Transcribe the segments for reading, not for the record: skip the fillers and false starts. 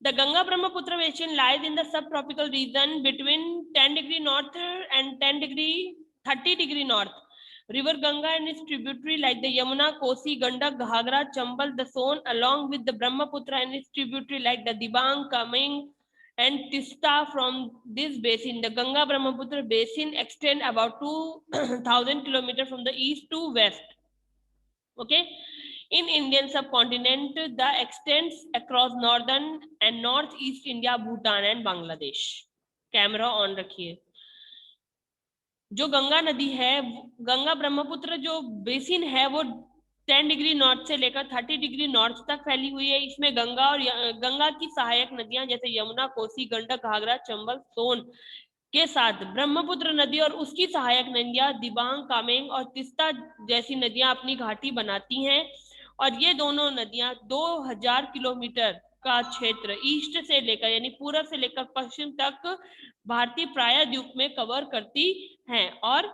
The Ganga Brahmaputra basin lies in the subtropical region between 10 degree north and 30 degree north. River Ganga and its tributary like the Yamuna, Kosi, Gandak, Ghagra, Chambal, the Son, along with the Brahmaputra and its tributary like the Dibang, Kameng, and Tista from this basin. The Ganga Brahmaputra basin extend about 2000 kilometers from the east to west. Okay. In Indian subcontinent, the extends across northern and northeast India, Bhutan and Bangladesh. Camera on रखिए. जो गंगा नदी है, गंगा ब्रह्मपुत्र जो basin है वो 10 degree north से लेकर 30 degree north तक फैली हुई है. इसमें गंगा और गंगा की सहायक नदियां जैसे यमुना, कोसी, गंडक, घाघरा, चंबल, सोन के साथ ब्रह्मपुत्र नदी और उसकी सहायक नदियां दिबांग, कामेंग और तिस्ता जैसी नदियां अपनी घाटी बनाती हैं. और ये दोनों नदियां 2000 किलोमीटर का क्षेत्र ईस्ट से लेकर यानी पूरब से लेकर पश्चिम तक भारतीय प्रायद्वीप में कवर करती हैं. और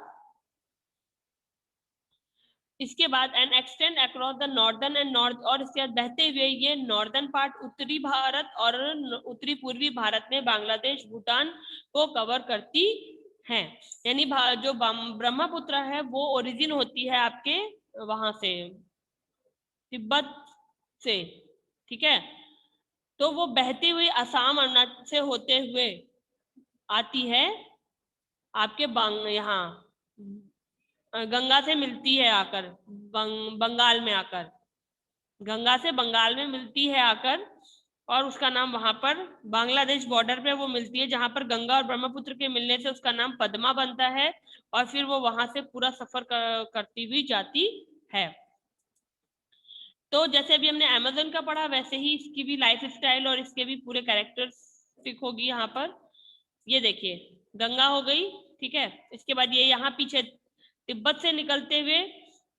इसके बाद and extend across the northern and north, और इसके बाद बहते हुए ये नॉर्दर्न पार्ट उत्तरी भारत और उत्तरी पूर्वी भारत में बांग्लादेश, भूटान को कवर करती हैं. यानी जो ब्रह्मपुत्र है वो ओरिजिन होती है आपके वहां से तिब्बत से. ठीक है. तो वो बहती हुई असम अरुणाचल से होते हुए आती है आपके यहाँ गंगा से मिलती है आकर बंगाल में आकर, गंगा से बंगाल में मिलती है आकर, और उसका नाम वहां पर बांग्लादेश बॉर्डर पे वो मिलती है जहां पर गंगा और ब्रह्मपुत्र के मिलने से उसका नाम पद्मा बनता है. और फिर वो वहां से पूरा सफर करती हुई जाती है. तो जैसे अभी हमने अमेज़न का पढ़ा वैसे ही इसकी भी लाइफ स्टाइल और इसके भी पूरे कैरेक्टरिस्टिक होगी. यहाँ पर ये देखिए गंगा हो गई. ठीक है. इसके बाद ये यहाँ पीछे तिब्बत से निकलते हुए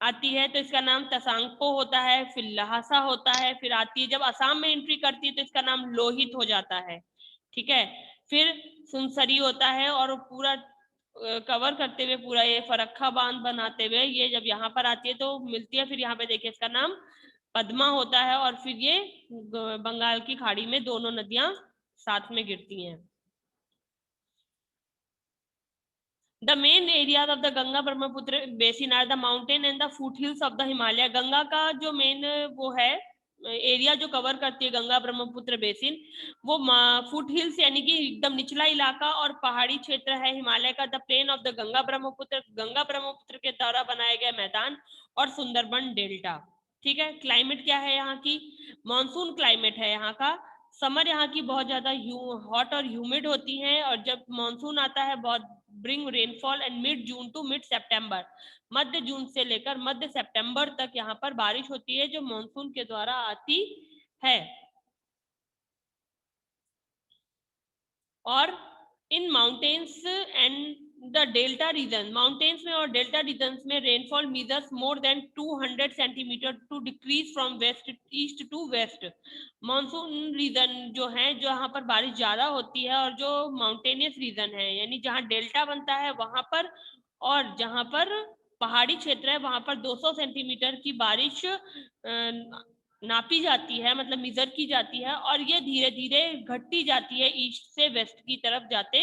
आती है तो इसका नाम तसांगपो होता है, फिर लहासा होता है, फिर आती है जब असम में एंट्री करती है तो इसका नाम लोहित हो जाता है. ठीक है. फिर सुनसरी होता है और पूरा कवर करते हुए पूरा ये फरक्का बांध बनाते हुए ये जब यहाँ पर आती है तो मिलती है. फिर यहाँ पे देखिए इसका नाम पद्मा होता है और फिर ये बंगाल की खाड़ी में दोनों नदियां साथ में गिरती हैं. The main areas of the Ganga Brahmaputra basin are the mountain and the foothills of the Himalaya. Ganga का जो मेन वो है एरिया जो कवर करती है गंगा ब्रह्मपुत्र बेसिन वो फुट हिल्स यानी कि एकदम निचला इलाका और पहाड़ी क्षेत्र है हिमालय का. The plain of the Ganga Brahmaputra के द्वारा बनाए गए मैदान और सुंदरबन डेल्टा. ठीक है. क्लाइमेट क्या है यहाँ की? मानसून क्लाइमेट है यहाँ का. समर यहाँ की बहुत ज्यादा हॉट और ह्यूमिड होती है और जब मानसून आता है बहुत bring rainfall and mid June to mid September, मध्य जून से लेकर मध्य सितंबर तक यहाँ पर बारिश होती है जो मानसून के द्वारा आती है. और इन mountains and the delta region, mountains में और डेल्टा रीजन में rainfall measures more than 200 centimetre to decrease from west east to west. Monsoon region जो है जो यहाँ पर बारिश ज्यादा होती है और जो माउंटेनियस रीजन है यानी जहाँ डेल्टा बनता है वहां पर और जहाँ पर पहाड़ी क्षेत्र है वहां पर 200 सेंटीमीटर की बारिश नापी जाती है, मतलब मेजर की जाती है और ये धीरे धीरे घटती जाती है ईस्ट से वेस्ट की तरफ जाते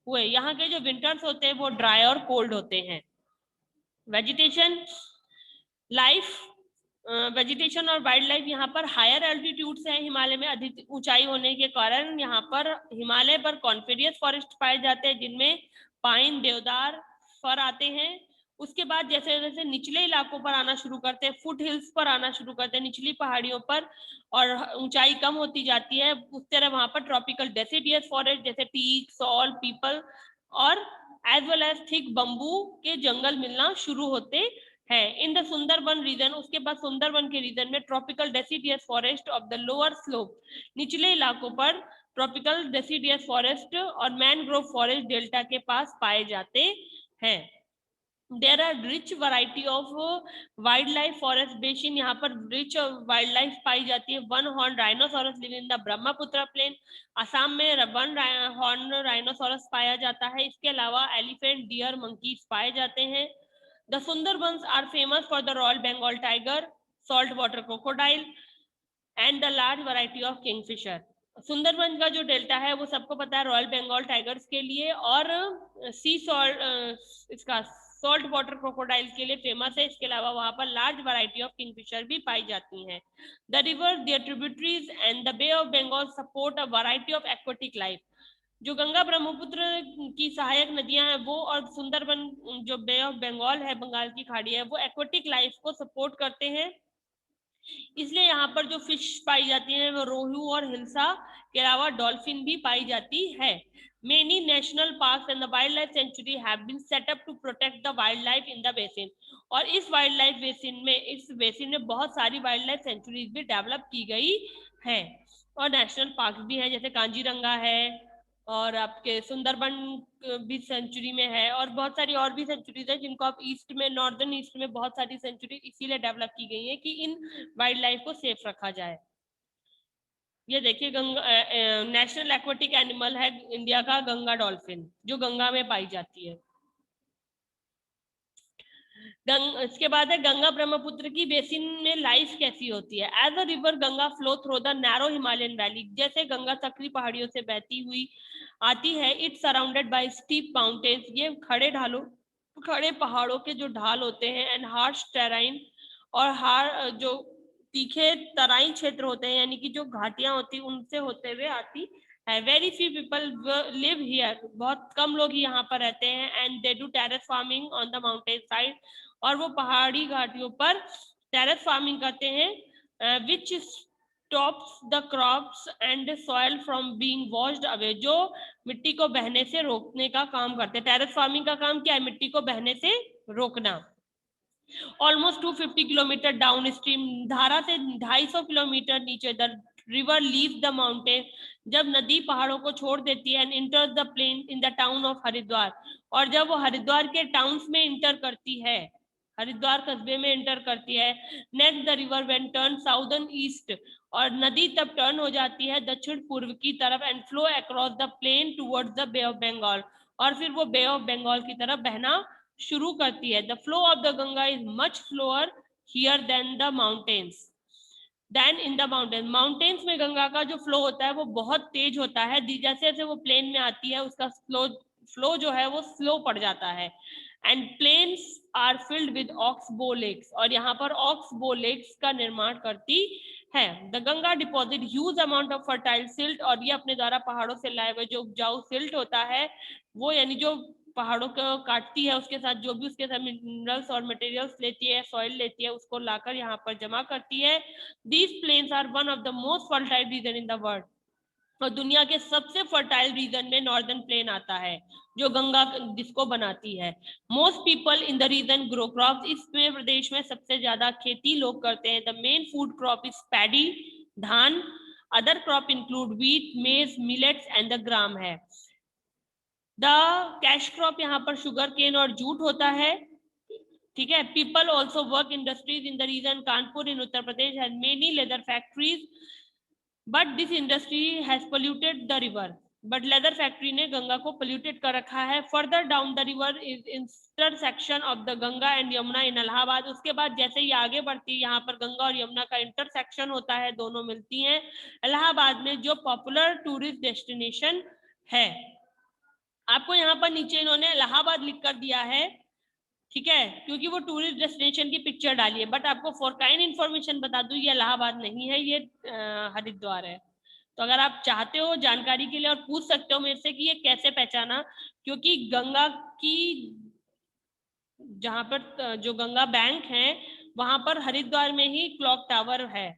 हुए. यहाँ के जो विंटर्स होते हैं वो ड्राई और कोल्ड होते हैं. वेजिटेशन लाइफ, वेजिटेशन और वाइल्ड लाइफ यहाँ पर हायर एल्टीट्यूड से है. हिमालय में अधिक ऊंचाई होने के कारण यहाँ पर हिमालय पर कॉन्फिडियस फॉरेस्ट पाए जाते हैं जिनमें पाइन, देवदार, फर आते हैं. उसके बाद जैसे जैसे निचले इलाकों पर आना शुरू करते हैं, फुट हिल्स पर आना शुरू करते हैं, निचली पहाड़ियों पर, और ऊंचाई कम होती जाती है उस तरह वहां पर ट्रॉपिकल डेसिडियस फॉरेस्ट जैसे टीक, सॉल, पीपल और as well as thick bamboo के जंगल मिलना शुरू होते हैं. इन द सुंदरबन रीजन, उसके बाद सुंदरबन के रीजन में tropical deciduous forest of the lower slope, निचले इलाकों पर ट्रॉपिकल डेसिडियस फॉरेस्ट और मैनग्रोव फॉरेस्ट डेल्टा के पास पाए जाते हैं. There are rich variety of wildlife forest basin. यहाँ पर rich wildlife पाई जाती है. One horn rhinoceros live in the Brahmaputra plain. Assam में वन हॉर्न राइनोसोरस पाया जाता है. इसके अलावा एलिफेंट, डियर, मंकीज पाए जाते हैं. The Sundarbans are famous for the Royal Bengal tiger, saltwater crocodile and the large variety of kingfisher. Sundarban का जो डेल्टा है वो सबको पता है रॉयल बंगाल टाइगर्स के लिए और सी सॉल्ट इसका सॉल्ट वाटर क्रोकोडाइल के लिए फेमस है। इसके अलावा वहां पर लार्ज वैरायटी ऑफ किंगफिशर भी पाई जाती हैं। The river, their tributaries and the bay of Bengal support a variety of aquatic life. जो गंगा ब्रह्मपुत्र की सहायक नदियां हैं वो और सुंदरबन जो बे ऑफ बंगाल है, बंगाल की खाड़ी है, वो एक्वेटिक लाइफ को सपोर्ट करते हैं। इसलिए यहाँ पर जो फिश पाई जाती है वो रोहू और हिल्सा के अलावा डॉल्फिन भी पाई जाती है। Many national parks and the wildlife sanctuary have been set up to protect the wildlife in the basin. और इस बेसिन में बहुत सारी वाइल्ड लाइफ सेंचुरीज भी डेवलप की गई है और नेशनल पार्क भी है, जैसे कांजीरंगा है और आपके सुंदरबन भी सेंचुरी में है और बहुत सारी और भी सेंचुरीज है जिनको आप ईस्ट में, नॉर्दर्न ईस्ट में बहुत सारी सेंचुरी इसीलिए डेवलप की गई है कि इन वाइल्ड लाइफ को सेफ रखा जाए। ये देखिए गंगा नेशनल एक्वेटिक एनिमल है इंडिया का गंगा डॉल्फिन, जो गंगा में पाई जाती है। इसके बाद है गंगा ब्रह्मपुत्र की बेसिन में लाइफ कैसी होती है। As a river Ganga flow through the narrow Himalayan valley. जैसे गंगा सक्री पहाड़ियों से बहती हुई आती है, it's surrounded by steep mountains. ये खड़े पहाड़ों के जो ढाल होते हैं एंड हार्श टेराइन और जो तीखे तराई क्षेत्र होते हैं, यानी कि जो घाटियां होती उनसे होते हुए आती है। Very few people live here. बहुत कम लोग ही यहाँ पर रहते हैं। And they do terrace farming on the mountain side. और वो पहाड़ी घाटियों पर टेरेस फार्मिंग करते हैं which stops the crops and soil from being washed away. जो मिट्टी को बहने से रोकने का काम करते हैं। टेरेस फार्मिंग का काम क्या है? मिट्टी को बहने से रोकना। ऑलमोस्ट 250 किलोमीटर डाउन स्ट्रीम, धारा से 250 किलोमीटर नीचे, the river leave the mountain. जब नदी पहाड़ों को छोड़ देती है and enter the plain in the town of Haridwar. और जब वो हरिद्वार के टाउन्स में इंटर करती है, हरिद्वार कस्बे में एंटर करती है, next the river when turn southern east. और नदी तब टर्न हो जाती है दक्षिण पूर्व की तरफ and flow across the plain towards the bay of Bengal. और फिर वो बे ऑफ बंगाल की तरफ बहना शुरू करती है। The flow of the Ganga is much slower here than the mountains than in the mountain. Mountains में गंगा का जो फ्लो होता है वो बहुत तेज होता है। जैसे जैसे वो प्लेन में आती है उसका फ्लो जो है वो स्लो पड़ जाता है। And plains are filled with oxbow lakes. और यहाँ पर ऑक्सबो लेक्स का निर्माण करती है। The Ganga deposit huge amount of fertile silt. और ये अपने द्वारा पहाड़ों से लाए हुए जो उपजाऊ सिल्ट होता है वो, यानी जो पहाड़ों को काटती है उसके साथ जो भी उसके साथ मिनरल्स और मटेरियल्स लेती है, सॉइल लेती है, उसको लाकर यहाँ पर जमा करती है। These plains are one of the most fertile region in the world. और दुनिया के सबसे फर्टाइल रीजन में नॉर्दर्न प्लेन आता है जो गंगा जिसको बनाती है। Most people in the region grow crops. इसमें प्रदेश में सबसे ज्यादा खेती लोग करते हैं। The main food crop is paddy, धान। Other crop include wheat, maize, millets and the gram है। द कैश क्रॉप यहाँ पर शुगर केन और जूट होता है। ठीक है। People also work industries in the region. Kanpur in Uttar Pradesh has many leather factories but this industry has polluted the river. But leather factory ने गंगा को पोल्यूटेड कर रखा है। Further down the river is intersection of the Ganga and Yamuna in Allahabad. उसके बाद जैसे ही आगे बढ़ती है यहाँ पर गंगा और यमुना का इंटरसेक्शन होता है, दोनों मिलती हैं इलाहाबाद में, जो पॉपुलर टूरिस्ट डेस्टिनेशन है। आपको यहाँ पर नीचे इन्होंने इलाहाबाद लिख कर दिया है, ठीक है, क्योंकि वो टूरिस्ट डेस्टिनेशन की पिक्चर डाली है। बट आपको फॉर काइंड इन्फॉर्मेशन बता दूं, ये इलाहाबाद नहीं है, ये हरिद्वार है। तो अगर आप चाहते हो जानकारी के लिए और पूछ सकते हो मेरे से कि ये कैसे पहचाना, क्योंकि गंगा की जहां पर जो गंगा बैंक है वहां पर हरिद्वार में ही क्लॉक टावर है।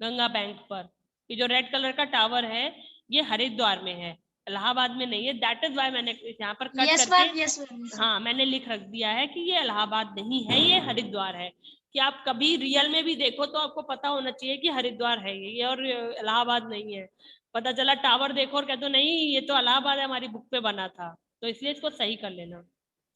गंगा बैंक पर ये जो रेड कलर का टावर है ये हरिद्वार में है, इलाहाबाद में नहीं है। दैट इज वाई मैंने यहाँ पर कट करके हाँ मैंने लिख रख दिया है कि ये इलाहाबाद नहीं है, ये हरिद्वार है। कि आप कभी रियल में भी देखो तो आपको पता होना चाहिए कि हरिद्वार है ये और इलाहाबाद नहीं है। पता चला टावर देखो और कह दो नहीं ये तो इलाहाबाद है, हमारी बुक पे बना था, तो इसलिए इसको सही कर लेना।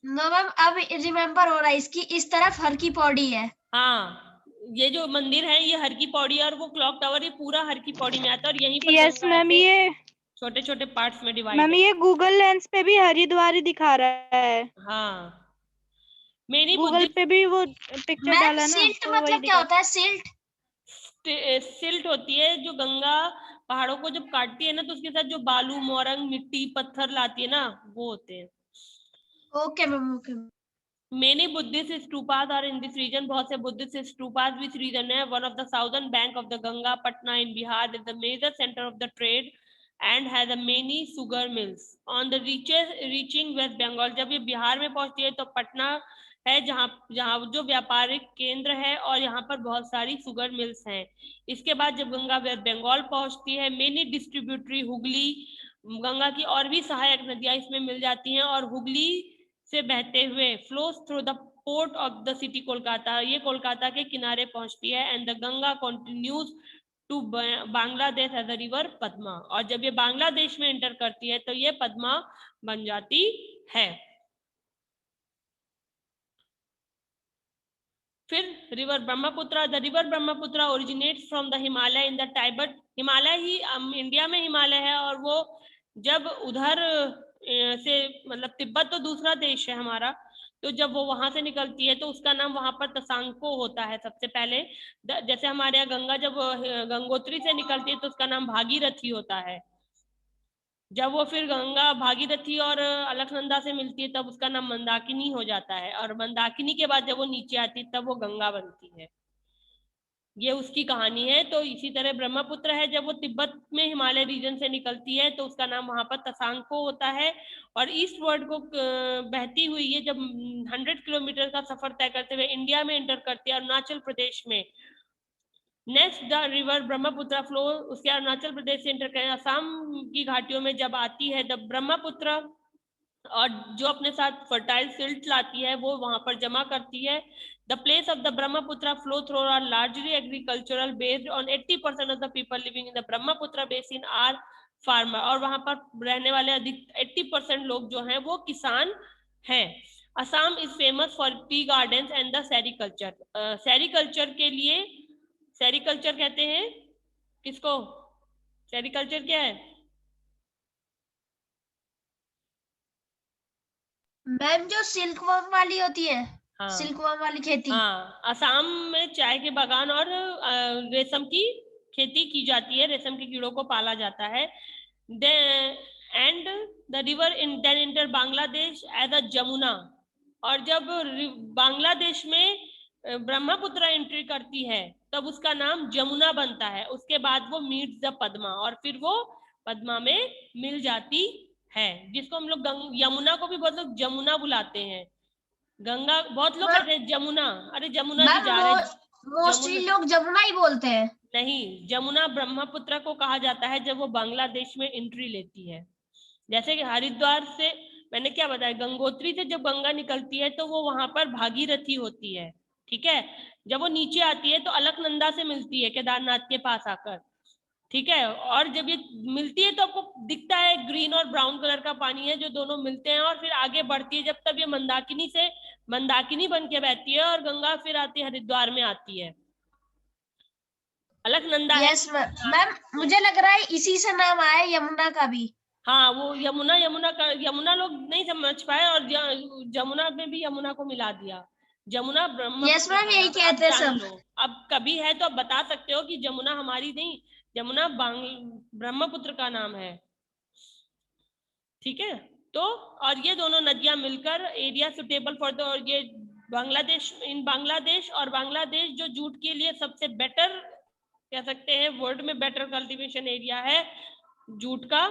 मैम अब रिमेम्बर हो रहा है, इसकी इस तरफ हर की पौड़ी है। हाँ ये जो मंदिर है ये हर की पौड़ी और वो क्लॉक टावर ये पूरा हर की पौड़ी में आता है और यहीं पर यस मैम, ये छोटे छोटे पार्ट्स में डिवाइड मैम है। ये गूगल लेंस पे भी हरिद्वार ही दिखा रहा है। हाँ मेनी गूगल पे भी वो पिक्चर डाला ना, सिल्ट तो मतलब क्या होता है? सिल्ट सिल्ट होती है जो गंगा पहाड़ों को जब काटती है ना तो उसके साथ जो बालू, मोरंग, मिट्टी, पत्थर लाती है ना, वो होते हैं। Okay ma'am, okay. Many Buddhist stupas are in this region. बहुत से Buddhist stupas which region है? One of the southern bank of the Ganga, Patna in Bihar is the major center of the trade and has a many sugar mills. On the reaching West Bengal, जब ये बिहार में पहुंचती है तो पटना है जहाँ जहाँ जो व्यापारिक केंद्र है और यहाँ पर बहुत सारी सुगर मिल्स हैं। इसके बाद जब गंगा वेस्ट बंगाल पहुंचती है, मेनी डिस्ट्रीब्यूटरी हुगली, गंगा की और भी सहायक नदियां इसमें मिल जाती हैं और हुगली से बहते हुए flows through the port of the city Kolkata, ये कोलकाता के किनारे पहुंचती है। And the Ganga continues to Bangladesh as a river Padma, और जब ये बांग्लादेश में एंटर करती है तो ये पद्मा बन जाती है। फिर river Brahmaputra, the river Brahmaputra originates from the Himalaya in the Tibet, Himalaya ही इंडिया में हिमालय है, और वो जब उधर से मतलब तिब्बत तो दूसरा देश है हमारा, तो जब वो वहां से निकलती है तो उसका नाम वहां पर तसांको होता है सबसे पहले। जैसे हमारे यहाँ गंगा जब गंगोत्री से निकलती है तो उसका नाम भागीरथी होता है। जब वो फिर गंगा भागीरथी और अलकनंदा से मिलती है तब उसका नाम मंदाकिनी हो जाता है, और मंदाकिनी के बाद जब वो नीचे आती है तब वो गंगा बनती है। ये उसकी कहानी है। तो इसी तरह ब्रह्मपुत्र है, जब वो तिब्बत में हिमालय रीजन से निकलती है तो उसका नाम वहां पर तसांको होता है, और ईस्ट वर्ड को बहती हुई ये जब 100 किलोमीटर का सफर तय करते हुए इंडिया में एंटर करती है अरुणाचल प्रदेश में। Next the river Brahmaputra flow, उसके अरुणाचल प्रदेश से एंटर कर असम की घाटियों में जब आती है द ब्रह्मपुत्र, और जो अपने साथ फर्टाइल सिल्ट लाती है वो वहां पर जमा करती है। The place of the Brahmaputra flow through are largely agricultural based on 80% of the people living in the Brahmaputra basin are farmer, और वहां पर रहने वाले अधिक 80% लोग जो हैं वो किसान हैं। Assam is famous for tea gardens and the sericulture, sericulture के लिए, सेरिकल्चर कहते हैं किसको? सेरिकल्चर क्या है? मैम जो सिल्क वर्म वाली होती है, हाँ, सिल्क वर्म वाली खेती। हाँ, असम में चाय के बागान और रेशम की खेती की जाती है, रेशम के कीड़ों को पाला जाता है। And the river in then enter Bangladesh as a Jamuna, और जब बांग्लादेश में ब्रह्मपुत्र एंट्री करती है तब उसका नाम जमुना बनता है। उसके बाद वो मीट्स द पद्मा, और फिर वो पद्मा में मिल जाती है, जिसको हम लोग यमुना को भी बहुत लोग जमुना बुलाते हैं। गंगा बहुत लोग कहते हैं जमुना, अरे जमुना जी जा रहे हैं। मोस्टली लोग जमुना ही बोलते हैं। नहीं, जमुना ब्रह्मपुत्र को कहा जाता है जब वो बांग्लादेश में एंट्री लेती है। जैसे कि हरिद्वार से मैंने क्या बताया, गंगोत्री से जब गंगा निकलती है तो वो वहां पर भागीरथी होती है, ठीक है। जब वो नीचे आती है तो अलकनंदा से मिलती है केदारनाथ के पास आकर, ठीक है। और जब ये मिलती है तो आपको दिखता है ग्रीन और ब्राउन कलर का पानी है जो दोनों मिलते हैं, और फिर आगे बढ़ती है जब तब ये मंदाकिनी से मंदाकिनी बन के बहती है, और गंगा फिर आती है हरिद्वार में आती है। अलकनंदा है। यस मैम, मुझे लग रहा है इसी से नाम आया यमुना का भी। हाँ, वो यमुना, यमुना लोग नहीं समझ पाए और जमुना में भी यमुना को मिला दिया। जमुना ब्रह्मपुत्र। यस मैम, यही कहते हैं सब। अब कभी है तो आप बता सकते हो कि जमुना हमारी नहीं, जमुना ब्रह्मपुत्र का नाम है, ठीक है। तो और ये दोनों नदियां मिलकर एरिया सुटेबल फॉर द, और ये बांग्लादेश, इन बांग्लादेश, और बांग्लादेश जो जूट के लिए सबसे बेटर कह सकते हैं, वर्ल्ड में बेटर कल्टीवेशन एरिया है जूट का,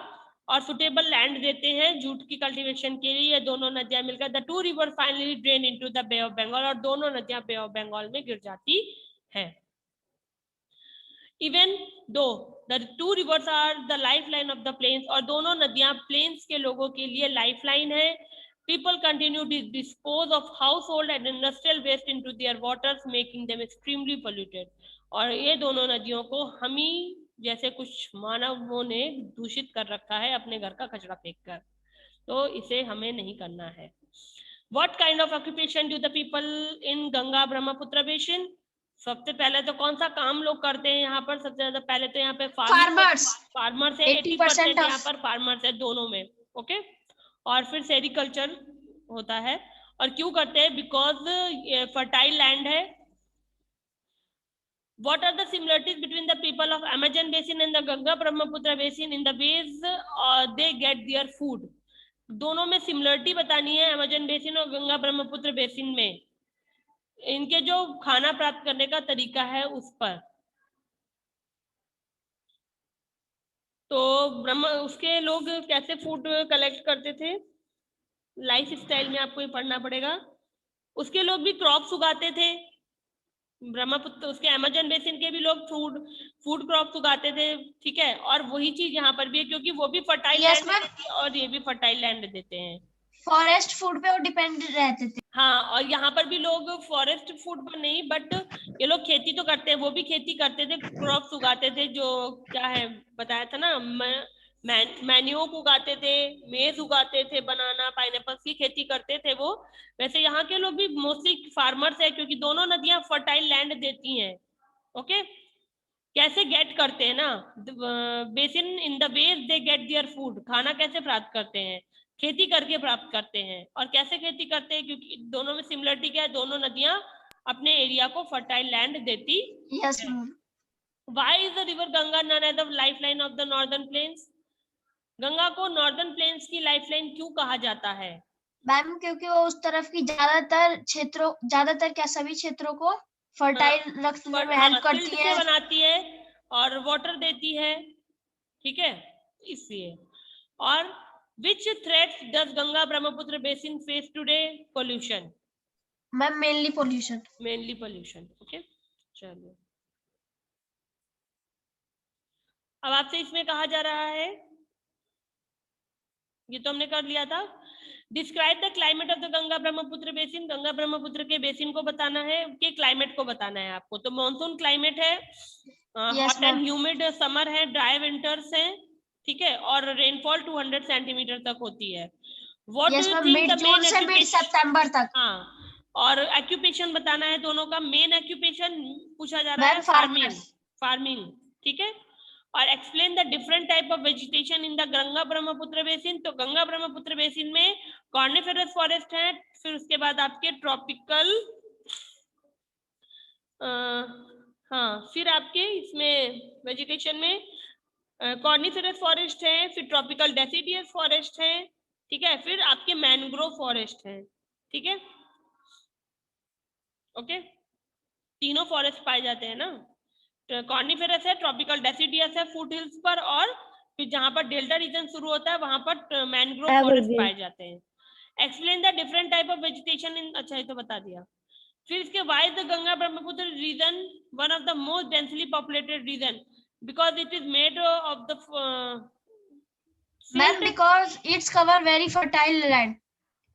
और सुटेबल लैंड देते हैं जूट की कल्टीवेशन के लिए। ये दोनों नदियां मिलकर the two river finally drain into the bay of Bengal, और दोनों नदियां बे ऑफ बंगाल में गिर जाती हैं। Even though the two rivers are the lifeline of the plains, और दोनों नदियां प्लेन्स के लोगों के लिए लाइफ लाइन है। People continue to dispose of household and industrial waste into their waters making them extremely polluted, और ये दोनों नदियों को हम ही जैसे कुछ मानवों ने दूषित कर रखा है अपने घर का कचरा फेंककर, तो इसे हमें नहीं करना है। What kind of occupation do the people in Ganga Brahmaputra basin? सबसे पहले तो कौन सा काम लोग करते हैं यहाँ पर? सबसे ज्यादा पहले तो यहाँ पे फार्मर्स है, 80% यहाँ पर फार्मर्स है दोनों में, ओके। और फिर सेरिकल्चर होता है, और क्यों करते हैं? बिकॉज फर्टाइल लैंड है, What are the similarities between the people of Amazon basin and the Ganga Brahmaputra basin in the ways they get their food? दोनों में सिमिलरिटी बतानी है, अमेजन बेसिन और गंगा ब्रह्मपुत्र बेसिन में इनके जो खाना प्राप्त करने का तरीका है उस पर। तो उसके लोग कैसे फूड कलेक्ट करते थे, लाइफ स्टाइल में आपको ये पढ़ना पड़ेगा। उसके लोग भी क्रॉप्स उगाते थे, ब्रह्मपुत्र उसके अमेजन बेसिन के भी लोग फूड क्रॉप्स उगाते थे, ठीक है। और वही चीज यहाँ पर भी है, क्योंकि वो भी फर्टाइल लैंड देती है और ये भी फर्टाइल लैंड देते हैं। फॉरेस्ट फूड पे वो डिपेंड रहते थे। हाँ, और यहाँ पर भी लोग फॉरेस्ट फूड पर नहीं, बट ये लोग खेती तो करते हैं, वो भी खेती करते थे, क्रॉप्स उगाते थे, जो क्या है बताया था ना, मैन्योक उगाते थे, मेज उगाते थे, बनाना पाइनएप्पल्स की खेती करते थे वो। वैसे यहाँ के लोग भी मोस्टली फार्मर्स है, क्योंकि दोनों नदियां फर्टाइल लैंड देती हैं। ओके, कैसे गेट करते हैं ना, basin in the ways they get their food, खाना कैसे प्राप्त करते हैं, खेती करके प्राप्त करते हैं। और कैसे खेती करते हैं, क्योंकि दोनों में सिमिलरिटी क्या है, दोनों नदियां अपने एरिया को फर्टाइल लैंड देती। Yes ma'am. Why is the river Ganga known as the lifeline of the northern plains? Ganga को नॉर्दर्न प्लेन्स की लाइफलाइन क्यों कहा जाता है? मैम क्योंकि वो उस तरफ की ज्यादातर क्या सभी क्षेत्रों को फर्टाइल रखने में हेल्प करती है, बनाती है और वाटर देती है, ठीक है, इसलिए। और which threats does Ganga Brahmaputra basin face today? Pollution. Ma'am mainly pollution. Okay, चलिए। अब आपसे इसमें कहा जा रहा है, ये तो हमने कर लिया था, describe the climate of the Ganga Brahmaputra basin. Ganga Brahmaputra के बेसिन को बताना है, के क्लाइमेट को बताना है आपको। तो मॉनसून क्लाइमेट है, हॉट एंड ह्यूमिड समर है, ड्राई विंटर्स है, ठीक है, और रेनफॉल 200 सेंटीमीटर तक होती है। What do you think the main से मिड सितंबर तक। हाँ, और ऑक्यूपेशन बताना है दोनों का। मेन ऑक्यूपेशन पूछा जा रहा है फार्मिंग, ठीक है। और explain the different type of vegetation in the Ganga Brahmaputra basin. तो गंगा ब्रह्मपुत्र बेसिन में कॉर्निफेरस फॉरेस्ट है, फिर उसके बाद आपके ट्रॉपिकल, हाँ, फिर आपके इसमें वेजिटेशन में कॉर्निफेरस फॉरेस्ट है, फिर ट्रॉपिकल डेसिडियस फॉरेस्ट है, ठीक है, फिर आपके मैनग्रोव फॉरेस्ट है, ठीक है। ओके, तीनों फॉरेस्ट पाए जाते हैं ना, कॉर्निफेरस है, ट्रॉपिकल डेसिडियस है फुट हिल्स पर, और फिर जहां पर डेल्टा रीजन शुरू होता है वहां पर मैनग्रोव फॉरेस्ट पाए जाते हैं। Explain the different type of vegetation in, अच्छा ये तो बता दिया। फिर इसके why the Ganga Brahmaputra region one of the most densely populated region? Because it is made of the ma'am because it's cover very fertile land.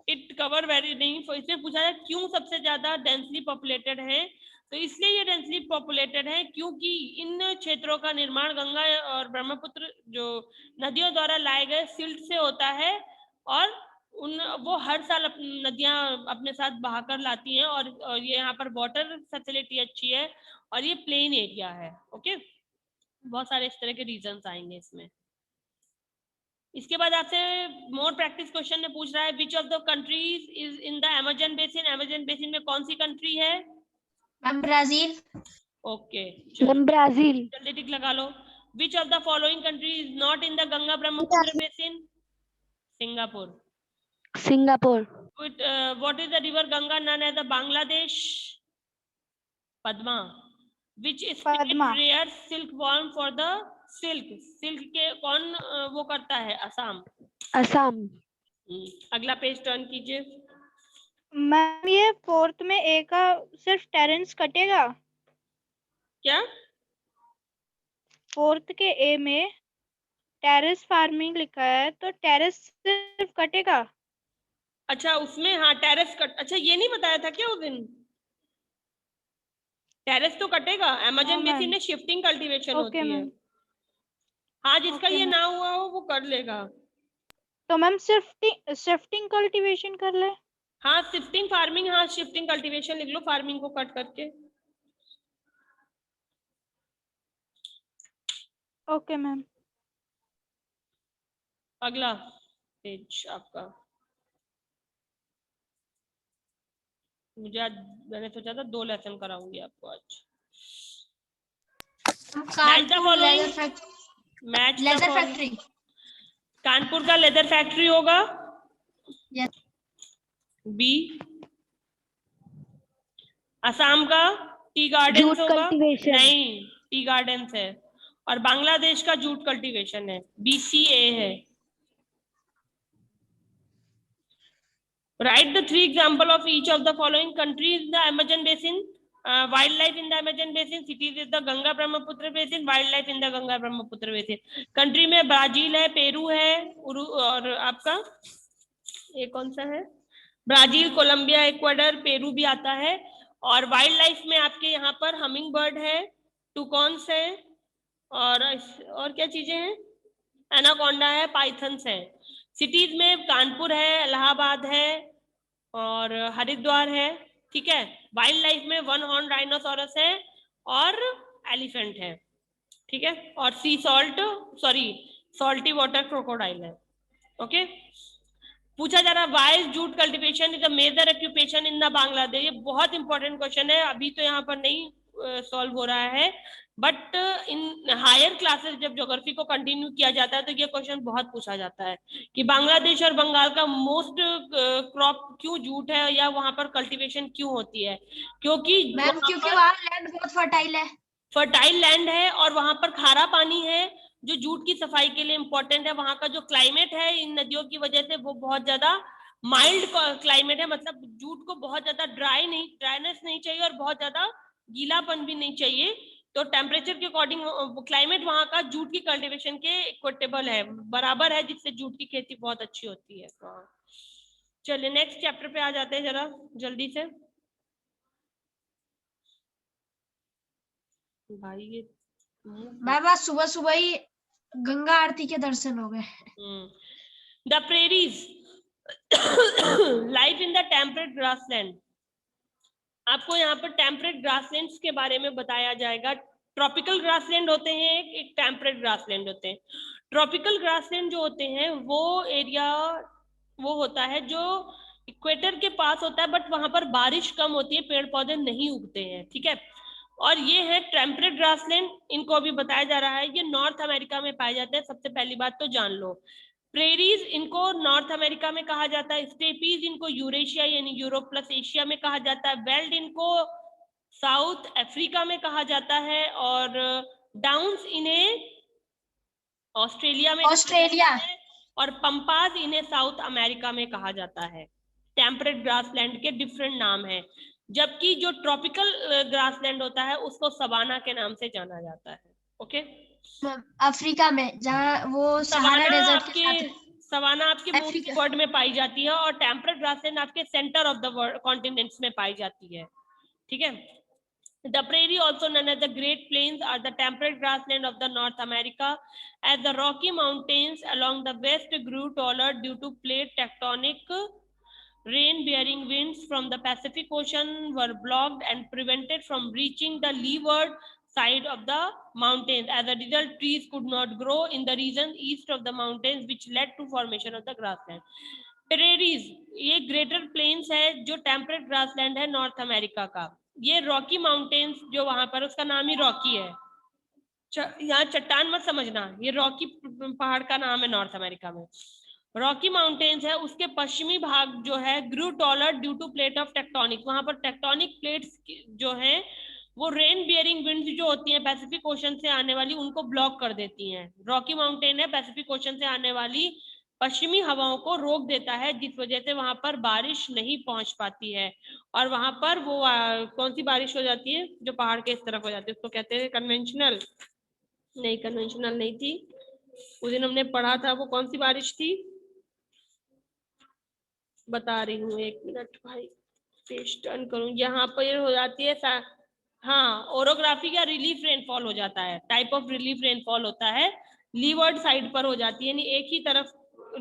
It cover very नहीं, इसमें पूछा है क्यों सबसे ज्यादा डेंसली पॉपुलेटेड है। तो इसलिए ये डेंसली पॉपुलेटेड है क्योंकि इन क्षेत्रों का निर्माण गंगा और ब्रह्मपुत्र जो नदियों द्वारा लाए गए सिल्ट से होता है, और वो हर साल नदियां अपने साथ बहाकर लाती हैं, और ये यहाँ पर वाटर फैसिलिटी अच्छी है, और ये प्लेन एरिया है। ओके, बहुत सारे इस तरह के रीजंस आएंगे इसमें। इसके बाद आपसे मोर प्रैक्टिस क्वेश्चन में पूछ रहा है, which of the countries is in the Amazon basin? Amazon basin में कौन सी कंट्री है? ब्राजील। Okay, Brazil. जल्दी टिक लगा लो। Which of the following country is not in the Ganga Brahmaputra basin? Singapore. What is the river Ganga known as the Bangladesh? Padma. Which state rear silk worm for the silk के कौन वो करता है? असम। अगला पेज टर्न कीजिए। मैम ये फोर्थ में ए का सिर्फ टेरेंस कटेगा क्या? फोर्थ के ए में टेरेस फार्मिंग लिखा है, तो टेरेस सिर्फ कटेगा? अच्छा, उसमें हाँ टेरेस कट, अच्छा ये नहीं बताया था क्या उस दिन? टेरेस तो कटेगा, अमेजन बेसिन में शिफ्टिंग कल्टीवेशन होती है। हाँ, जिसका ये ना हुआ हो वो कर लेगा। तो मैम शिफ्टिंग कल्टीवेशन कर ले। हाँ, शिफ्टिंग फार्मिंग, हाँ शिफ्टिंग कल्टीवेशन लिख लो, फार्मिंग को कट करके। Okay ma'am. अगला पेज आपका, मुझे आज मैंने सोचा था 2 लेसन कराऊंगी आपको आज। Kanpur leather factory. कानपुर का लेदर फैक्ट्री होगा। Yes. बी। असम का टी गार्डन होगा। नहीं, टी गार्डन है। और बांग्लादेश का जूट कल्टीवेशन है। BCA है। Write the 3 example of each of the following countries in the Amazon basin. Wildlife in the Amazon basin. Cities is the Ganga Brahmaputra basin. Wildlife in the Ganga Brahmaputra basin. Country में Brazil है, Peru है, और आपका ये कौन सा है? Brazil, Colombia, Ecuador, Peru भी आता है। और वाइल्ड लाइफ में आपके यहाँ पर हमिंग बर्ड है, टुकॉन्स है, और क्या चीजें हैं? एनाकोंडा है, पाइथन्स है। सिटीज में कानपुर है, इलाहाबाद है और हरिद्वार है। ठीक है। वाइल्ड लाइफ में 1 हॉर्न राइनोसोरस है और एलिफेंट है। ठीक है। और सॉल्टी वाटर क्रोकोडाइल है। ओके। पूछा जा रहा है why jute cultivation is a major occupation in the Bangladesh. ये बहुत इंपॉर्टेंट क्वेश्चन है, अभी तो यहाँ पर नहीं सॉल्व हो रहा है, बट इन हायर क्लासेस जब ज्योग्राफी को कंटिन्यू किया जाता है तो ये क्वेश्चन बहुत पूछा जाता है कि बांग्लादेश और बंगाल का मोस्ट क्रॉप क्यों जूट है, या वहां पर कल्टीवेशन क्यों होती है? क्योंकि वहाँ लैंड बहुत फर्टाइल है। फर्टाइल लैंड है और वहां पर खारा पानी है जो जूट की सफाई के लिए इम्पोर्टेंट है। वहां का जो क्लाइमेट है इन नदियों की वजह से वो बहुत ज्यादा माइल्ड क्लाइमेट है, मतलब जूट को बहुत ज्यादा ड्राइनेस नहीं चाहिए और बहुत ज्यादा गीलापन भी नहीं चाहिए। तो टेम्परेचर के अकॉर्डिंग क्लाइमेट वहां का जूट की कल्टीवेशन के इक्विटेबल है, बराबर है, जिससे जूट की खेती बहुत अच्छी होती है। चलिए नेक्स्ट चैप्टर पे आ जाते हैं जरा जल्दी से। भाई ये बाबा सुबह सुबह ही गंगा आरती के दर्शन हो गए। The prairies life in the temperate grassland. आपको यहाँ पर टेम्परेट ग्रासलैंड्स के बारे में बताया जाएगा। ट्रॉपिकल ग्रासलैंड होते हैं, एक टेम्परेट ग्रासलैंड होते हैं। ट्रॉपिकल ग्रासलैंड जो होते हैं वो एरिया वो होता है जो इक्वेटर के पास होता है, बट वहां पर बारिश कम होती है, पेड़ पौधे नहीं उगते हैं। ठीक है। और ये है टेम्परेट ग्रासलैंड, इनको अभी बताया जा रहा है, ये नॉर्थ अमेरिका में पाए जाते हैं। सबसे पहली बात तो जान लो, प्रेरीज इनको नॉर्थ अमेरिका में कहा जाता है, स्टेपीज इनको यूरेशिया यानी यूरोप प्लस एशिया में कहा जाता है, वेल्ड इनको साउथ अफ्रीका में कहा जाता है, और डाउन्स इन्हें ऑस्ट्रेलिया में और पंपास इन्हें साउथ अमेरिका में कहा जाता है। टेम्परेट ग्रासलैंड के डिफरेंट नाम है, जबकि जो ट्रॉपिकल ग्रासलैंड होता है उसको सवाना के नाम से जाना जाता है। ओके। अफ्रीका में जहाँ वो सहारा डेजर्ट के साथ सवाना आपके मून वर्ल्ड में पाई जाती है और टेम्परेट ग्रासलैंड आपके centre of the world continents में पाई जाती है। ठीक है। The prairie, also known as the Great Plains, are the temperate grassland of the North America, as the Rocky Mountains along the west grew taller due to plate tectonic. Rain-bearing winds from the Pacific Ocean were blocked and prevented from reaching the leeward side of the mountains. As a result, trees could not grow in the region east of the mountains, which led to formation of the grassland. Prairies, ये greater plains है जो temperate grassland है North America का। ये Rocky mountains जो वहां पर, उसका नाम ही रॉकी है, यहाँ चट्टान मत समझना, ये रॉकी पहाड़ का नाम है नॉर्थ अमेरिका में। रॉकी माउंटेन्स है, उसके पश्चिमी भाग जो है grew taller due to plate of tectonic. वहां पर टेक्टोनिक प्लेट्स जो है वो रेन बियरिंग विंड्स जो होती हैं पैसिफिक ओशन से आने वाली, उनको ब्लॉक कर देती हैं। रॉकी माउंटेन है पैसिफिक ओशन से आने वाली पश्चिमी हवाओं को रोक देता है, जिस वजह से वहां पर बारिश नहीं पहुंच पाती है। और वहां पर वो कौन सी बारिश हो जाती है जो पहाड़ के इस तरफ हो जाती है, उसको कहते हैं कन्वेंशनल। नहीं, कन्वेंशनल नहीं थी, उस दिन हमने पढ़ा था, वो कौन सी बारिश थी बता रही हूँ, एक मिनट भाई, पेज टर्न करूँ। यहाँ पर हो जाती है हाँ, ओरोग्राफी या रिलीफ रेनफॉल हो जाता है, टाइप ऑफ रिलीफ रेनफॉल होता है, लीवर्ड साइड पर हो जाती है, यानी एक ही तरफ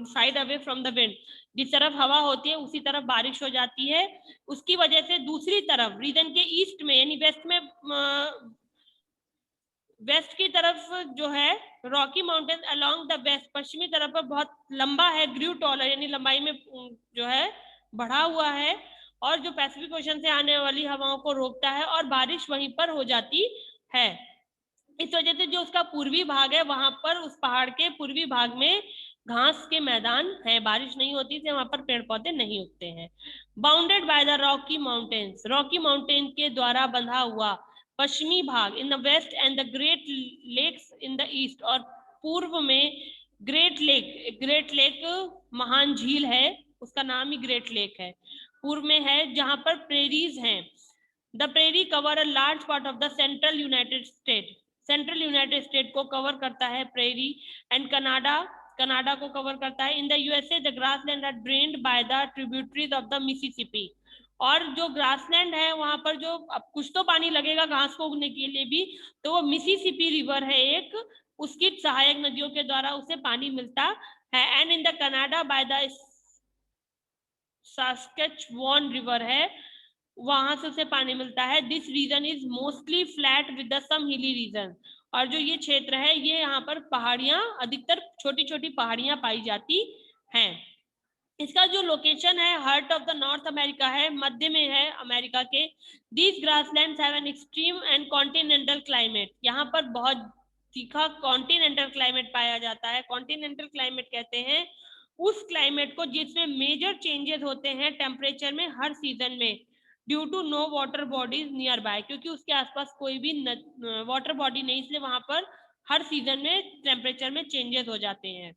side away from the wind, जिस तरफ हवा होती है उसी तरफ बारिश हो जाती है। उसकी वजह से दूसरी तरफ रीजन के ईस्ट में यानी वेस्ट में, वेस्ट की तरफ जो है rocky mountain along the west, पश्चिमी तरफ पर बहुत लंबा है, ग्रू टॉलर यानी लंबाई में जो है बढ़ा हुआ है, और जो पैसिफिक ओशन से आने वाली हवाओं को रोकता है और बारिश वहीं पर हो जाती है। इस वजह से जो उसका पूर्वी भाग है वहां पर उस पहाड़ के पूर्वी भाग में घास के मैदान है, बारिश नहीं होती इसलिए वहां पर पेड़ पौधे नहीं उगते हैं। Bounded by the rocky mountains, rocky mountain के द्वारा बंधा हुआ पश्चिमी भाग in the west and the great lakes in the east, और पूर्व में ग्रेट लेक महान झील है, उसका नाम ही ग्रेट लेक है, पूर्व में है, जहां पर प्रेरीज हैं। The prairie cover a large part of the central United State, central United State को कवर करता है प्रेरी, एंड कनाडा को कवर करता है। In the USA the grassland are drained by the tributaries of the Mississippi, और जो grassland है वहां पर जो अब कुछ तो पानी लगेगा घास को उगने के लिए भी, तो वो मिसिसिपी रिवर है एक, उसकी सहायक नदियों के द्वारा उसे पानी मिलता है। And in the Canada by the Saskatchewan river है, वहां से उसे पानी मिलता है। This region is mostly flat with the some hilly region, और जो ये क्षेत्र है ये यहाँ पर पहाड़ियां, अधिकतर छोटी छोटी पहाड़ियां पाई जाती हैं। इसका जो लोकेशन है heart of the north America है, मध्य में है अमेरिका के। These grasslands have an extreme and continental climate, यहाँ पर बहुत तीखा कॉन्टिनेंटल क्लाइमेट पाया जाता है। कॉन्टिनेंटल क्लाइमेट कहते हैं उस क्लाइमेट को जिसमें मेजर चेंजेस होते हैं टेम्परेचर में हर सीजन में, due to no water bodies nearby, क्योंकि उसके आसपास कोई भी वाटर बॉडी नहीं, इसलिए वहां पर हर सीजन में टेम्परेचर में चेंजेस हो जाते हैं।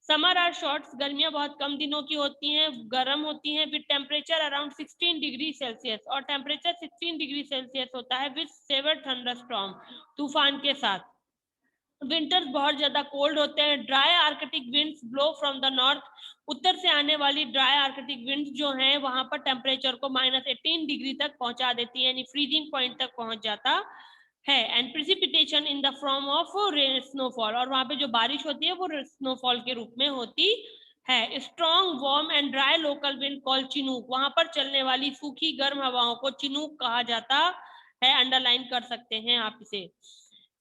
समर आर शॉर्ट्स, गर्मियां बहुत कम दिनों की होती हैं, गर्म होती हैं, with temperature around 16 degree Celsius, और टेम्परेचर 16 डिग्री सेल्सियस होता है विद सेवर थंडरस्टॉर्म, तूफान के साथ। विंटर्स बहुत ज्यादा कोल्ड होते हैं। Dry arctic winds blow from the north, उत्तर से आने वाली ड्राई आर्कटिक विंड्स जो हैं वहां पर टेम्परेचर को -18 डिग्री तक पहुंचा देती है, यानी फ्रीजिंग पॉइंट तक पहुंच जाता है। And precipitation in the form of snowfall, और वहां पे जो बारिश होती है वो स्नोफॉल के रूप में होती है। Strong warm and dry local wind call Chinook, वहां पर चलने वाली सूखी गर्म हवाओं को चिनूक कहा जाता है, अंडरलाइन कर सकते हैं आप इसे,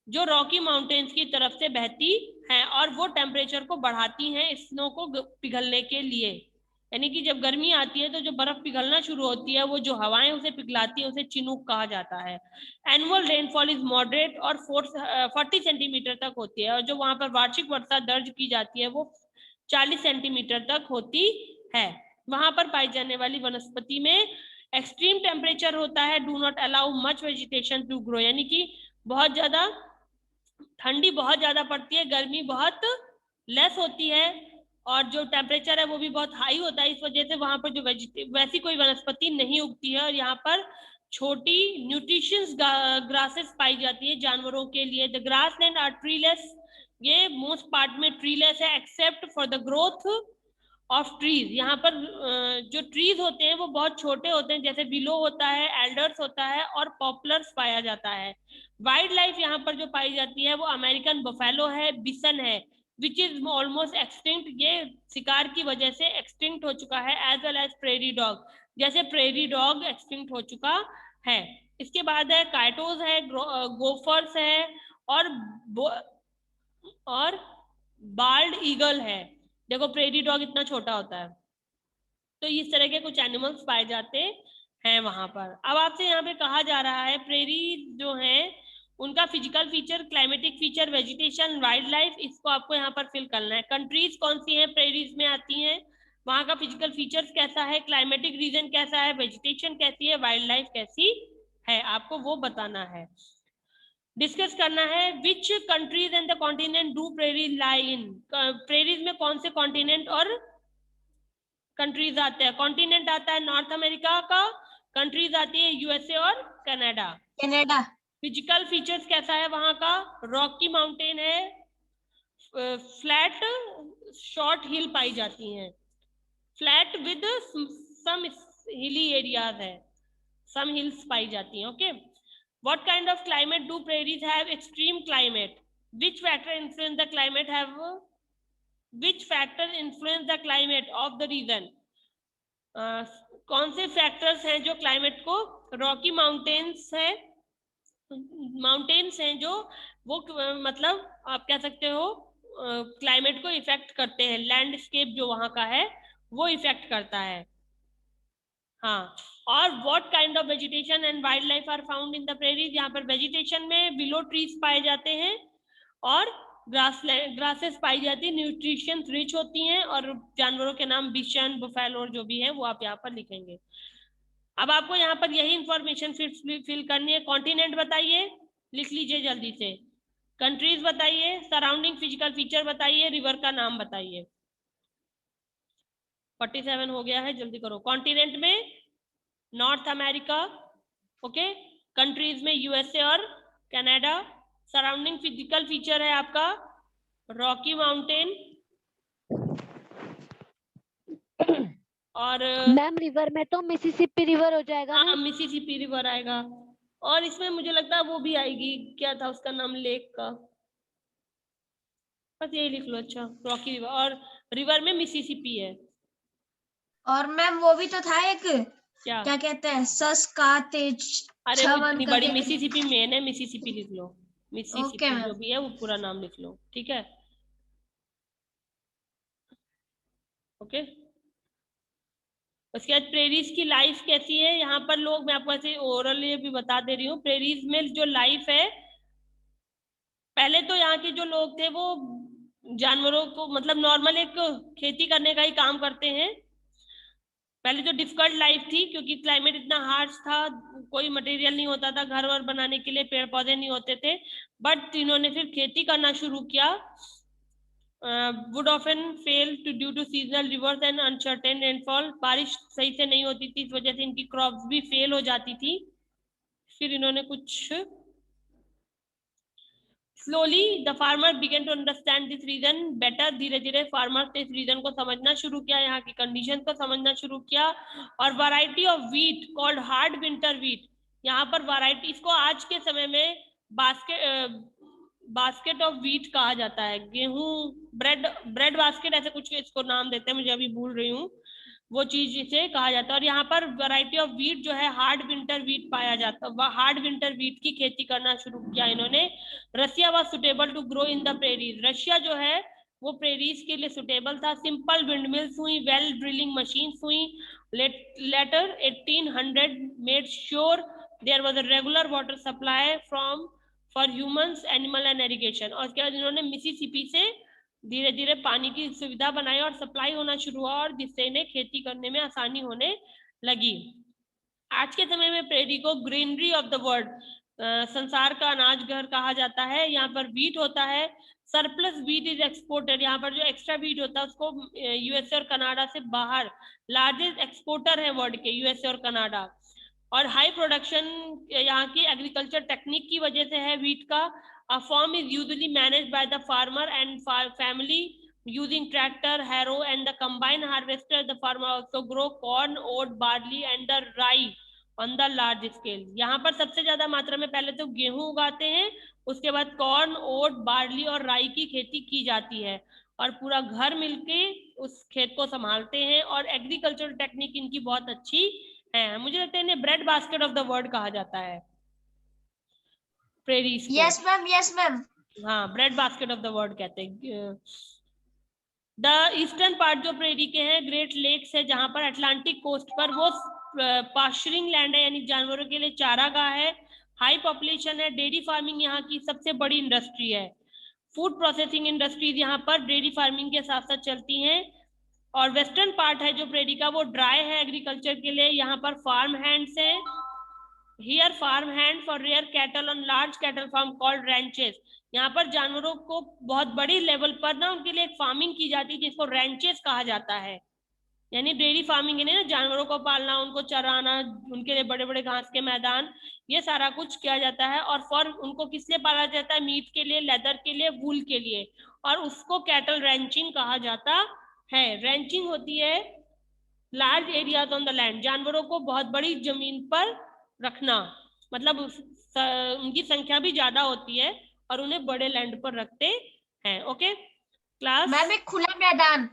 जो रॉकी माउंटेन्स की तरफ से बहती हैं और वो टेम्परेचर को बढ़ाती हैं स्नो को पिघलने के लिए। यानी कि जब गर्मी आती है तो जो बर्फ पिघलना शुरू होती है, वो जो हवाएं उसे पिघलाती है उसे चिनूक कहा जाता है। एनुअल रेनफॉल इज मॉडरेट और 40 सेंटीमीटर तक होती है, और जो वहां पर वार्षिक वर्षा दर्ज की जाती है वो 40 सेंटीमीटर तक होती है। वहां पर पाई जाने वाली वनस्पति में एक्सट्रीम टेम्परेचर होता है, do not allow much vegetation to grow, यानी कि बहुत ज्यादा ठंडी बहुत ज्यादा पड़ती है, गर्मी बहुत लेस होती है, और जो टेम्परेचर है वो भी बहुत हाई होता है। इस वजह से वहां पर जो वैसी कोई वनस्पति नहीं उगती है, और यहाँ पर छोटी न्यूट्रिशियस ग्रासेस पाई जाती है जानवरों के लिए। द ग्रासलैंड आर ट्रीलेस, ये मोस्ट पार्ट में ट्रीलेस है except for the growth of trees. यहाँ पर जो ट्रीज होते हैं वो बहुत छोटे होते हैं, जैसे विलो होता है, एल्डर्स होता है और पॉपुलर्स पाया जाता है। वाइल्ड लाइफ यहाँ पर जो पाई जाती है वो अमेरिकन बफेलो है, बिसन है, विच इज ऑलमोस्ट एक्सटिंक्ट, ये शिकार की वजह से एक्सटिंक्ट हो चुका है। As well as prairie dog, जैसे प्रेरी डॉग एक्सटिंक्ट हो चुका है। इसके बाद है काइटोज है, गोफर्स है, और बाल्ड ईगल है। देखो प्रेरी डॉग इतना छोटा होता है। तो इस तरह के कुछ एनिमल्स पाए जाते हैं वहां पर। अब आपसे यहाँ पे कहा जा रहा है प्रेरी जो है उनका physical feature, climatic feature, vegetation, wild life, इसको आपको यहाँ पर फिल करना है। कंट्रीज कौन सी हैं प्रेरीज में आती हैं, वहां का फिजिकल फीचर्स कैसा है, क्लाइमेटिक रीजन कैसा है, वेजिटेशन कैसी है, वाइल्ड लाइफ कैसी है, आपको वो बताना है, डिस्कस करना है। Which countries and the continent do prairie lie in, prairies में कौन से कॉन्टिनेंट और कंट्रीज आते हैं। कॉन्टिनेंट आता है नॉर्थ अमेरिका का, कंट्रीज आती है यूएसए और कनाडा। कनाडा। फिजिकल फीचर्स कैसा है वहां का, रॉकी माउंटेन है, फ्लैट शॉर्ट हिल पाई जाती हैं, flat with some hilly areas है, सम हिल्स पाई जाती हैं। Okay, what kind of climate do prairies have, extreme climate. Which factor influence the climate have, which factor influence the climate of the region, कौन से factors हैं जो climate को, Rocky mountains है, माउंटेन्स हैं जो वो मतलब आप कह सकते हो क्लाइमेट को इफेक्ट करते हैं, लैंडस्केप जो वहां का है वो इफेक्ट करता है। हाँ, और what kind of vegetation and wildlife are found in the prairies, यहाँ पर वेजिटेशन में बिलो ट्रीज पाए जाते हैं और ग्रासेस पाई जाती है, न्यूट्रिशन रिच होती हैं, और जानवरों के नाम बिशन, बुफेलो जो भी है वो आप यहाँ पर लिखेंगे। अब आपको यहाँ पर यही इंफॉर्मेशन फिल करनी है। कॉन्टिनेंट बताइए, लिख लीजिए जल्दी से। कंट्रीज बताइए, सराउंडिंग फिजिकल फीचर बताइए, रिवर का नाम बताइए। 47 हो गया है, जल्दी करो। कॉन्टिनेंट में नॉर्थ अमेरिका, ओके। कंट्रीज में यूएसए और कनाडा। सराउंडिंग फिजिकल फीचर है आपका रॉकी माउंटेन और मैम रिवर में तो मिसिसिपी रिवर हो जाएगा ना? हाँ, मिसिसिपी रिवर आएगा, और इसमें मुझे लगता है वो भी आएगी, क्या था उसका नाम लेक का, बस यही लिख लो। अच्छा, रॉकी रिवर, और रिवर में मिसिसिपी है। और मैम वो भी तो था एक, क्या क्या कहते हैं, सस्कातेच। अरे वो इतनी बड़ी मिसिसिपी मेन है, मिसिसिपी लिख लो। मिसिसिपी Okay, जो भी है वो पूरा नाम लिख लो, ठीक है। ओके, उसके बाद प्रेरीज की लाइफ कैसी है यहाँ पर लोग, मैं आपको ऐसे ओरल ये भी बता दे रही हूँ। प्रेरीज में जो लाइफ है, पहले तो यहाँ के जो लोग थे वो जानवरों को मतलब नॉर्मल एक खेती करने का ही काम करते हैं। पहले जो डिफिकल्ट लाइफ थी, क्योंकि क्लाइमेट इतना हार्श था, कोई मटेरियल नहीं होता था घर वर बनाने के लिए, पेड़ पौधे नहीं होते थे, बट इन्होंने फिर खेती करना शुरू किया। Would often fail to due to seasonal rivers and uncertain rainfall, बारिश सही से नहीं होती थी, इस वजह से इनकी क्रॉप्स भी फेल हो जाती थी। फिर इन्होंने कुछ slowly the farmer began to understand this region better, धीरे धीरे फार्मर्स ने इस रीजन को समझना शुरू किया, यहाँ की कंडीशन को समझना शुरू किया। और variety of wheat called hard winter wheat, यहाँ पर वैरायटी, इसको आज के समय में बास्केट ऑफ व्हीट कहा जाता है, गेहूं, ब्रेड बास्केट ऐसे कुछ इसको नाम देते हैं, मुझे अभी भूल रही हूँ वो चीज इसे कहा जाता है। और यहाँ पर वैरायटी ऑफ व्हीट जो है हार्ड विंटर व्हीट पाया जाता है, हार्ड विंटर व्हीट की खेती करना शुरू किया इन्होंने। Russia was suitable to grow in the prairies, Russia जो है वो प्रेरीज के लिए सुटेबल था। सिंपल विंडमिल्स हुई, वेल ड्रिलिंग मशीन्स हुई। Later 1800 made sure there was a regular water supply from for humans, animal and irrigation. और उसके बाद इन्होंने मिसिसिपी से धीरे धीरे पानी की सुविधा बनाई और सप्लाई होना शुरू हुआ, और जिससे इन्हें खेती करने में आसानी होने लगी। आज के समय में प्रेरी को ग्रीनरी ऑफ द वर्ल्ड, संसार का अनाज घर कहा जाता है। यहाँ पर व्हीट होता है, सरप्लस व्हीट इज एक्सपोर्टेड, यहाँ पर जो एक्स्ट्रा व्हीट होता है उसको यूएसए और कनाडा से बाहर, लार्जेस्ट एक्सपोर्टर है वर्ल्ड के यूएसए और कनाडा। और हाई प्रोडक्शन यहाँ की एग्रीकल्चर टेक्निक की वजह से है व्हीट का। A farm is usually managed by the farmer and family using tractor, harrow and the combine harvester. The farmer also grow corn, oat, barley and the rye on the large scale. यहाँ पर सबसे ज्यादा मात्रा में पहले तो गेहूं उगाते हैं, उसके बाद कॉर्न, ओट, बार्ली और राई की खेती की जाती है, और पूरा घर मिलके उस खेत को संभालते हैं। और एग्रीकल्चरल टेक्निक इनकी बहुत अच्छी है। मुझे लगता है इन्हें bread basket of the world कहा जाता है प्रेरीज को। Yes ma'am, yes ma'am. हाँ, bread basket of the world कहते हैं। द ईस्टर्न पार्ट जो प्रेरी के हैं, ग्रेट लेक्स है, जहां पर अटलांटिक कोस्ट पर वो पास्चरिंग लैंड है, यानी जानवरों के लिए चारागाह है। हाई पॉपुलेशन है, डेयरी फार्मिंग यहाँ की सबसे बड़ी इंडस्ट्री है। फूड प्रोसेसिंग इंडस्ट्रीज यहाँ पर डेयरी फार्मिंग के साथ साथ चलती हैं। और वेस्टर्न पार्ट है जो प्रेरी का, वो ड्राई है एग्रीकल्चर के लिए, यहाँ पर फार्म हैंड्स है। Here farm hand for rare cattle on large cattle farm called ranches. यहाँ पर जानवरों को बहुत बड़ी लेवल पर ना उनके लिए एक फार्मिंग की जाती है जिसको रैंचेस कहा जाता है। यानी डेयरी फार्मिंग है ना, जानवरों को पालना, उनको चराना, उनके लिए बड़े बड़े घास के मैदान, ये सारा कुछ किया जाता है। और फॉर उनको किस लिए पाला जाता है? मीट के लिए, लेदर के लिए, वूल के लिए, और उसको कैटल रैंचिंग कहा जाता है। रैंचिंग होती है large areas on the land, जानवरों को बहुत बड़ी जमीन पर रखना, मतलब उनकी संख्या भी ज्यादा होती है और उन्हें बड़े लैंड पर रखते हैं। ओके क्लास, मैम एक खुला मैदान,